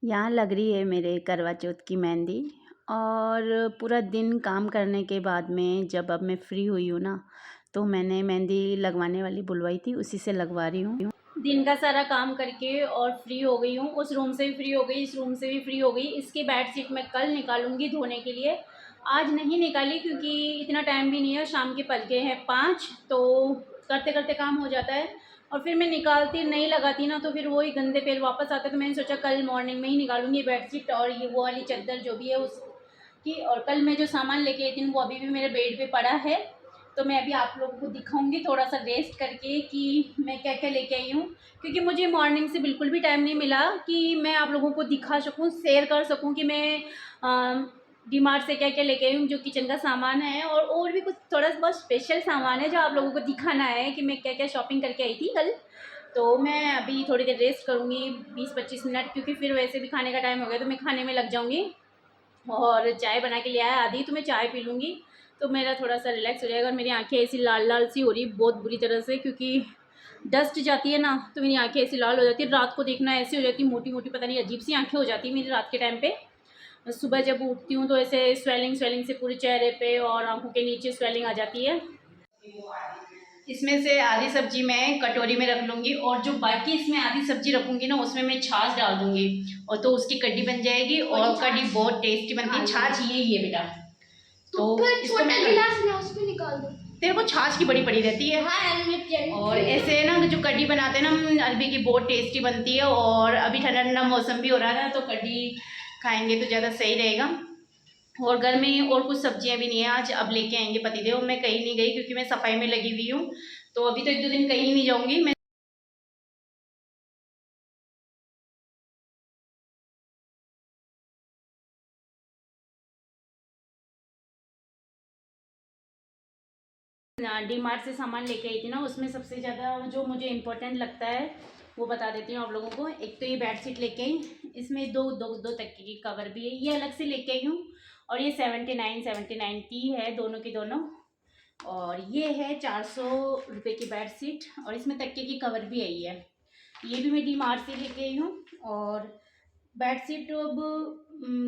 यहाँ लग रही है मेरे करवा चौथ की मेहंदी। और पूरा दिन काम करने के बाद में जब अब मैं फ्री हुई हूँ ना, तो मैंने मेहंदी लगवाने वाली बुलवाई थी, उसी से लगवा रही हूँ। दिन का सारा काम करके और फ्री हो गई हूँ। उस रूम से भी फ्री हो गई, इस रूम से भी फ्री हो गई। इसकी बेडशीट मैं कल निकालूंगी धोने के लिए। आज नहीं निकाली क्योंकि इतना टाइम भी नहीं है, शाम के पल गए हैं 5, तो करते करते काम हो जाता है। और फिर मैं निकालती नहीं लगाती ना, तो फिर वही गंदे पैर वापस आते, तो मैंने सोचा कल मॉर्निंग में ही निकालूंगी बेडशीट और ये वो वाली चादर जो भी है उसकी। और कल मैं जो सामान लेके आई थी वो अभी भी मेरे बेड पे पड़ा है, तो मैं अभी आप लोगों को दिखाऊंगी थोड़ा सा रेस्ट करके कि मैं क्या क्या लेके आई हूँ। क्योंकि मुझे मॉर्निंग से बिल्कुल भी टाइम नहीं मिला कि मैं आप लोगों को दिखा सकूँ, शेयर कर सकूँ कि मैं डीमार्ट से क्या क्या लेके आई हूँ, जो किचन का सामान है और भी कुछ थोड़ा बहुत स्पेशल सामान है जो आप लोगों को दिखाना है कि मैं क्या क्या शॉपिंग करके आई थी कल। तो मैं अभी थोड़ी देर रेस्ट करूँगी 20-25 मिनट, क्योंकि फिर वैसे भी खाने का टाइम हो गया तो मैं खाने में लग जाऊँगी। और चाय बना के ले आया आधी, तो मैं चाय पी लूँगी, तो मेरा थोड़ा सा रिलैक्स हो जाएगा। और मेरी आंखें ऐसी लाल लाल सी हो रही बहुत बुरी तरह से, क्योंकि डस्ट जाती है ना, तो मेरी आंखें ऐसी लाल हो जाती है। रात को देखना ऐसी हो जाती है मोटी मोटी, पता नहीं अजीब सी आंखें हो जाती है मेरी रात के टाइम पे। सुबह जब उठती हूँ तो ऐसे स्वेलिंग स्वेलिंग से पूरे चेहरे पे और आंखों के नीचे स्वेलिंग आ जाती है। इसमें से आधी सब्जी मैं कटोरी में रख लूँगी, और जो बाकी इसमें आधी सब्जी रखूँगी ना, उसमें मैं छाछ डाल दूँगी, और तो उसकी कड्डी बन जाएगी। और कड्डी बहुत टेस्टी बनती है। छाछ ये बेटा, तो इसको मैं गिलास में उसमें निकाल दो, तेरे को छाछ की बड़ी पड़ी रहती है। हाँ, और ऐसे ना जो कड्डी बनाते हैं ना अरबी की, बहुत टेस्टी बनती है। और अभी ठंडा ठंडा मौसम भी हो रहा है, तो कड्डी खाएंगे तो ज़्यादा सही रहेगा। और घर में और कुछ सब्जियां भी नहीं है आज, अब लेके आएंगे पतिदेव। मैं कहीं नहीं गई क्योंकि मैं सफाई में लगी हुई हूँ, तो अभी तो 1-2 दिन कहीं नहीं जाऊंगी मैं। डी मार्ट से सामान लेके आई थी ना, उसमें सबसे ज़्यादा जो मुझे इम्पोर्टेंट लगता है वो बता देती हूँ आप लोगों को। एक तो ये बेडशीट लेके आई, इसमें दो तकिए की कवर भी है, ये अलग से लेके आई हूँ। और ये 79 की है दोनों की दोनों। और ये है 400 रुपये की बेडशीट, और इसमें तकिए की कवर भी आई है। ये भी मैं डी मार्ट से लेके आई हूँ। और बेडशीट अब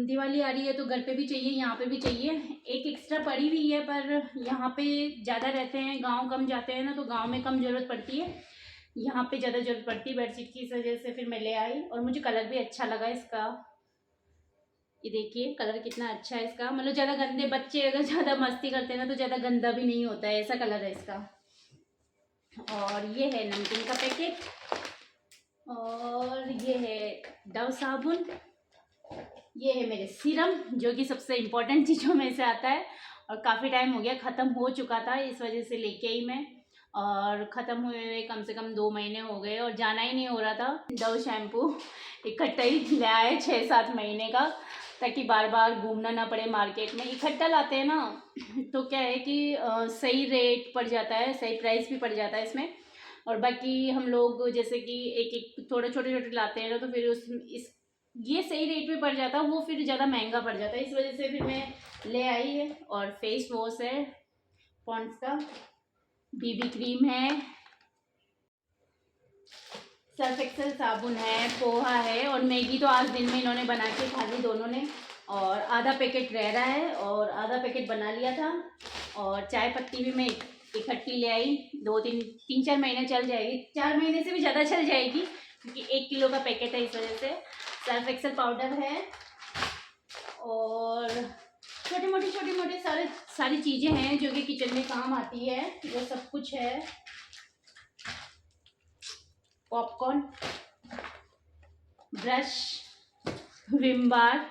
दिवाली आ रही है तो घर पे भी चाहिए, यहाँ पे भी चाहिए। एक एक्स्ट्रा पड़ी हुई है, पर यहाँ पे ज़्यादा रहते हैं, गांव कम जाते हैं ना, तो गांव में कम ज़रूरत पड़ती है, यहाँ पे ज़्यादा ज़रूरत पड़ती है बेडशीट की। इस वजह से फिर मैं ले आई, और मुझे कलर भी अच्छा लगा इसका। ये देखिए कलर कितना अच्छा है इसका, मतलब ज़्यादा गंदे बच्चे अगर ज़्यादा मस्ती करते हैं ना तो ज़्यादा गंदा भी नहीं होता है, ऐसा कलर है इसका। और ये है नमकीन का पैकेट, और ये है डव साबुन, ये है मेरे सीरम जो कि सबसे इम्पोर्टेंट चीज़ों में से आता है। और काफ़ी टाइम हो गया, ख़त्म हो चुका था, इस वजह से लेके आई मैं। और ख़त्म हुए हुए कम से कम 2 महीने हो गए, और जाना ही नहीं हो रहा था। डव शैम्पू इकट्ठा ही ले आए 6-7 महीने का, ताकि बार बार घूमना ना पड़े मार्केट में। इकट्ठा लाते हैं ना तो क्या है कि सही रेट पड़ जाता है, सही प्राइस भी पड़ जाता है इसमें। और बाकी हम लोग जैसे कि एक एक थोड़े छोटे छोटे लाते हैं ना, तो फिर उस इस ये सही रेट पे पड़ जाता है, वो फिर ज़्यादा महंगा पड़ जाता है, इस वजह से फिर मैं ले आई है। और फेस वॉश है पॉन्ड्स का, बीबी क्रीम है, सर्फ एक्सेल साबुन है, पोहा है, और मैगी तो आज दिन में इन्होंने बना के खा ली दोनों ने। और आधा पैकेट रह रहा है, और आधा पैकेट बना लिया था। और चाय पत्ती भी मैं इकट्ठी ले आई, 2-3-4 महीने चल जाएगी, 4 महीने से भी ज़्यादा चल जाएगी, क्योंकि 1 किलो का पैकेट है, इस वजह से। सर्फ एक्सेल पाउडर है, और छोटी मोटी सारी चीज़ें हैं जो कि किचन में काम आती है, वो सब कुछ है। Popcorn, brush, Vim bar,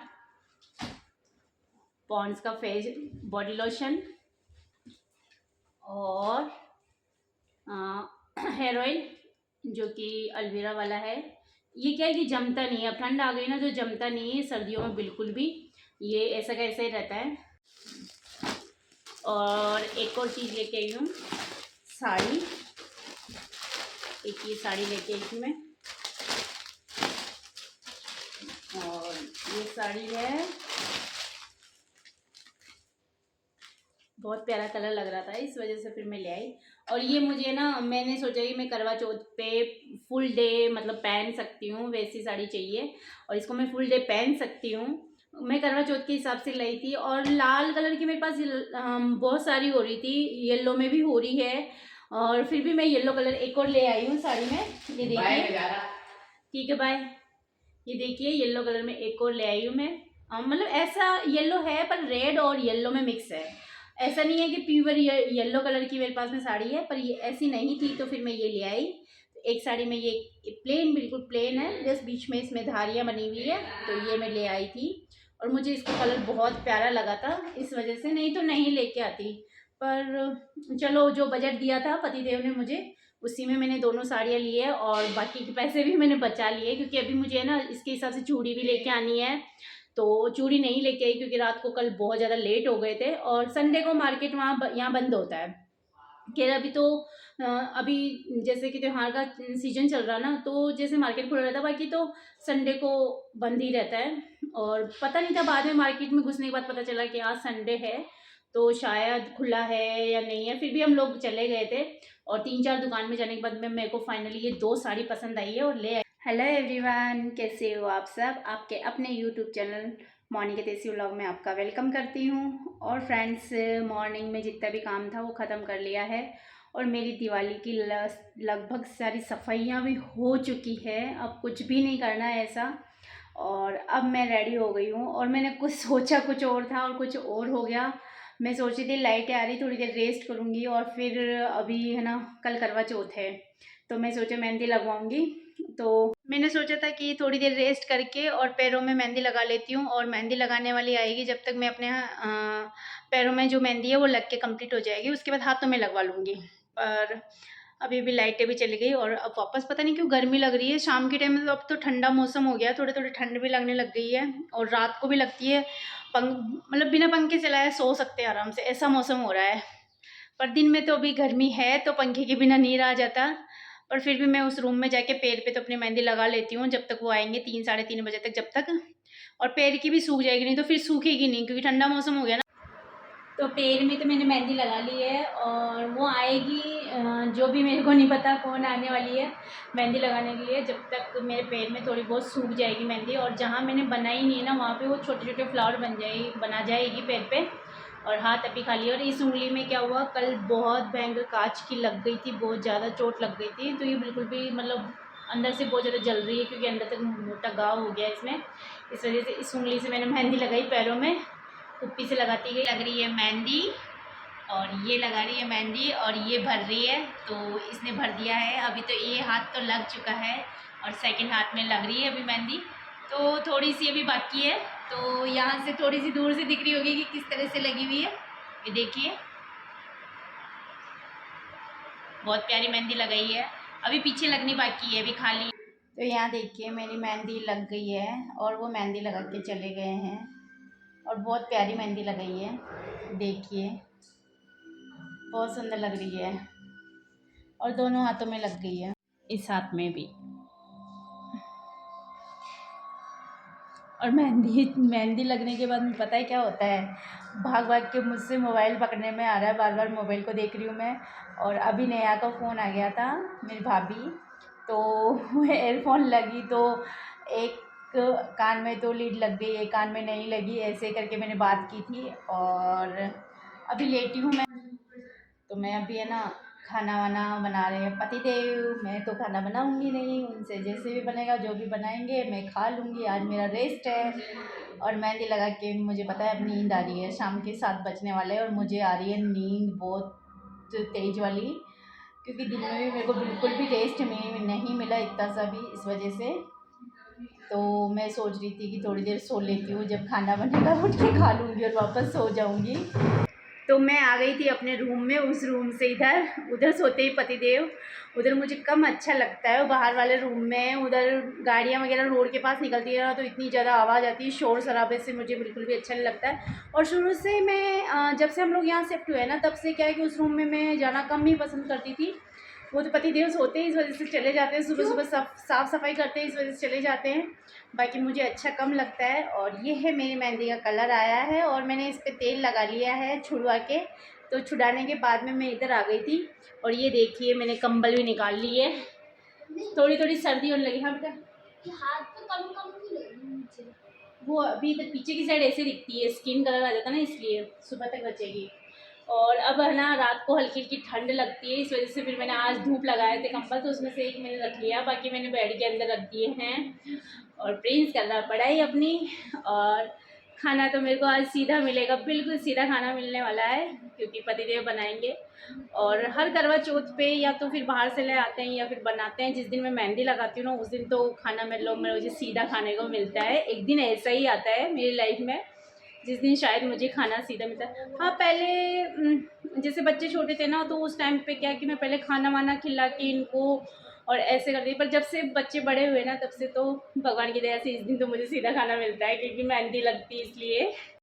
Pond's का फेस बॉडी लोशन, और हेयर ऑयल जो कि अल्वेरा वाला है। ये क्या है कि जमता नहीं है, अब ठंड आ गई ना तो जमता नहीं है, सर्दियों में बिल्कुल भी ये ऐसा का ऐसा ही रहता है। और एक और चीज़ लेके आई हूँ, साड़ी। एक ये साड़ी लेके आई थी मैं, और ये साड़ी है, बहुत प्यारा कलर लग रहा था, इस वजह से फिर मैं ले आई। और ये मुझे ना, मैंने सोचा कि मैं करवा चौथ पे फुल डे मतलब पहन सकती हूँ, वैसी साड़ी चाहिए और इसको मैं फुल डे पहन सकती हूँ। मैं करवा चौथ के हिसाब से लाई थी और लाल कलर की मेरे पास बहुत सारी हो रही थी, येलो में भी हो रही है और फिर भी मैं येलो कलर एक और ले आई हूँ साड़ी में। ये देखिए, ठीक है बाय। ये देखिए येलो कलर में एक और ले आई हूँ मैं। मतलब ऐसा येलो है पर रेड और येलो में मिक्स है, ऐसा नहीं है कि प्योर येलो कलर की मेरे पास में साड़ी है, पर ये ऐसी नहीं थी तो फिर मैं ये ले आई। एक साड़ी में ये प्लेन, बिल्कुल प्लेन है, जस्ट बीच में इसमें धारियाँ बनी हुई है, तो ये मैं ले आई थी और मुझे इसका कलर बहुत प्यारा लगा था, इस वजह से नहीं तो नहीं लेके आती। पर चलो, जो बजट दिया था पतिदेव ने मुझे, उसी में मैंने दोनों साड़ियाँ ली है और बाकी के पैसे भी मैंने बचा लिए, क्योंकि अभी मुझे है ना इसके हिसाब से चूड़ी भी लेके आनी है। तो चूड़ी नहीं लेके आई क्योंकि रात को कल बहुत ज़्यादा लेट हो गए थे और संडे को मार्केट यहाँ बंद होता है। खैर अभी तो अभी जैसे कि त्योहार का सीजन चल रहा ना, तो जैसे मार्केट खुला रहता है, बाकी तो संडे को बंद ही रहता है। और पता नहीं था, बाद में मार्केट में घुसने के बाद पता चला कि आज संडे है, तो शायद खुला है या नहीं है। फिर भी हम लोग चले गए थे और 3-4 दुकान में जाने के बाद में मेरे को फाइनली ये 2 साड़ी पसंद आई है और ले आई। हेलो एवरीवन, कैसे हो आप सब? आपके अपने यूट्यूब चैनल मॉर्निंग के देसी व्लॉग में आपका वेलकम करती हूँ। और फ्रेंड्स, मॉर्निंग में जितना भी काम था वो ख़त्म कर लिया है और मेरी दिवाली की लगभग सारी सफाइयाँ भी हो चुकी है। अब कुछ भी नहीं करना है ऐसा। और अब मैं रेडी हो गई हूँ और मैंने कुछ सोचा कुछ और था और कुछ और हो गया। मैं सोची थी लाइटें आ रही, थोड़ी देर रेस्ट करूँगी और फिर अभी है ना कल करवा चौथ है, तो मैं सोचा मेहंदी लगवाऊँगी। तो मैंने सोचा था कि थोड़ी देर रेस्ट करके और पैरों में मेहंदी लगा लेती हूँ, और मेहंदी लगाने वाली आएगी जब तक मैं अपने पैरों में जो मेहंदी है वो लग के कंप्लीट हो जाएगी, उसके बाद हाथों में लगवा लूँगी। पर अभी भी लाइटें भी चली गई और अब वापस पता नहीं क्यों गर्मी लग रही है। शाम के टाइम में तो अब तो ठंडा मौसम हो गया, थोड़ी थोड़ी ठंड भी लगने लग गई है और रात को भी लगती है। मतलब बिना पंखे चलाए सो सकते हैं आराम से, ऐसा मौसम हो रहा है। पर दिन में तो अभी गर्मी है तो पंखे के बिना नींद आ जाता। पर फिर भी मैं उस रूम में जाके पैर पे तो अपनी मेहंदी लगा लेती हूँ जब तक वो आएंगे 3-3:30 बजे तक, जब तक। और पैर की भी सूख जाएगी, नहीं तो फिर सूखेगी नहीं क्योंकि ठंडा मौसम हो गया ना। तो पैर में तो मैंने मेहंदी लगा ली है और वो आएगी, जो भी मेरे को नहीं पता कौन आने वाली है मेहंदी लगाने के लिए, जब तक मेरे पैर में थोड़ी बहुत सूख जाएगी मेहंदी। और जहाँ मैंने बनाई नहीं है ना, वहाँ पे वो छोटे छोटे फ्लावर बना जाएगी पैर पे। और हाथ अभी खाली है। और इस उंगली में क्या हुआ, कल बहुत भयंकर कांच की लग गई थी, बहुत ज़्यादा चोट लग गई थी, तो ये बिल्कुल भी मतलब अंदर से बहुत ज़्यादा जल रही है क्योंकि अंदर तक मोटा घाव हो गया इसमें। इस वजह से इस उंगली से मैंने मेहंदी लगाई पैरों में, कुप्पी से लगाती गई। लग रही है मेहंदी और ये लगा रही है मेहंदी और ये भर रही है, तो इसने भर दिया है। अभी तो ये हाथ तो लग चुका है और सेकंड हाथ में लग रही है अभी मेहंदी, तो थोड़ी सी अभी बाकी है। तो यहाँ से थोड़ी सी दूर से दिख रही होगी कि किस तरह से लगी हुई है। ये देखिए, बहुत प्यारी मेहंदी लगाई है। अभी पीछे लगनी बाकी है, अभी खाली। तो यहाँ देखिए मेरी मेहंदी लग गई है और वो मेहंदी लगा के चले गए हैं और बहुत प्यारी मेहंदी लगाई है, देखिए बहुत सुंदर लग रही है। और दोनों हाथों में लग गई है, इस हाथ में भी। और मेहंदी मेहंदी लगने के बाद पता है क्या होता है, भाग भाग के मुझसे मोबाइल पकड़ने में आ रहा है, बार बार मोबाइल को देख रही हूँ मैं। और अभी नेहा का फ़ोन आ गया था, मेरी भाभी, तो एयरफोन लगी तो एक कान में तो लीड लग गई, एक कान में नहीं लगी, ऐसे करके मैंने बात की थी। और अभी लेटी हूँ मैं, तो मैं अभी है ना खाना वाना बना रहे हैं पतिदेव। मैं तो खाना बनाऊंगी नहीं, उनसे जैसे भी बनेगा जो भी बनाएंगे मैं खा लूँगी, आज मेरा रेस्ट है। और मेहंदी लगा के मुझे पता है अब नींद आ रही है, शाम के 7 बजने वाले हैं और मुझे आ रही है नींद बहुत तेज़ वाली, क्योंकि दिन में भी मेरे को बिल्कुल भी रेस्ट में नहीं मिला इतना सा भी, इस वजह से। तो मैं सोच रही थी कि थोड़ी देर सो लेती हूँ, जब खाना बनेगा उठ के खा लूँगी और वापस सो जाऊँगी। तो मैं आ गई थी अपने रूम में, उस रूम से उधर सोते ही पतिदेव। उधर मुझे कम अच्छा लगता है, बाहर वाले रूम में उधर गाड़ियाँ वगैरह रोड के पास निकलती है ना, तो इतनी ज़्यादा आवाज़ आती है, शोर शराबे से मुझे बिल्कुल भी अच्छा नहीं लगता है। और शुरू से मैं जब से हम लोग यहाँ शिफ्ट हुए ना, तब से क्या है कि उस रूम में मैं जाना कम ही पसंद करती थी। वो तो पतिदेव सोते हैं इस वजह से चले जाते हैं, सुबह सुबह साफ़ सफाई करते हैं इस वजह से चले जाते हैं, बाकी मुझे अच्छा कम लगता है। और ये है मेरी मेहंदी का कलर आया है और मैंने इस पर तेल लगा लिया है छुड़वा के, तो छुड़ाने के बाद में मैं इधर आ गई थी। और ये देखिए मैंने कंबल भी निकाल ली है, थोड़ी थोड़ी सर्दी होने लगी। हाँ बेटा, हाथ पे कम कम क्यों लग रही है? वो अभी इधर पीछे की साइड ऐसे दिखती है, स्किन कलर आ जाता है ना, इसलिए सुबह तक बचेगी। और अब है ना रात को हल्की हल्की ठंड लगती है, इस वजह से फिर मैंने आज धूप लगाए थे कंबल, तो उसमें से एक मैंने रख लिया, बाकी मैंने बेड के अंदर रख दिए हैं। और प्रिंस कर रहा पढ़ाई अपनी। और खाना तो मेरे को आज सीधा मिलेगा, बिल्कुल सीधा खाना मिलने वाला है, क्योंकि पतिदेव बनाएंगे। और हर करवा चौथ पे या तो फिर बाहर से ले आते हैं या फिर बनाते हैं। जिस दिन मैं मेहंदी लगाती हूँ ना, उस दिन तो खाना मुझे सीधा खाने को मिलता है। एक दिन ऐसा ही आता है मेरी लाइफ में, जिस दिन शायद मुझे खाना सीधा मिलता है। हाँ, पहले जैसे बच्चे छोटे थे ना, तो उस टाइम पे क्या कि मैं पहले खाना वाना खिला के इनको और ऐसे करती, पर जब से बच्चे बड़े हुए ना, तब से तो भगवान की दया से इस दिन तो मुझे सीधा खाना मिलता है, क्योंकि मेहंदी लगती है इसलिए।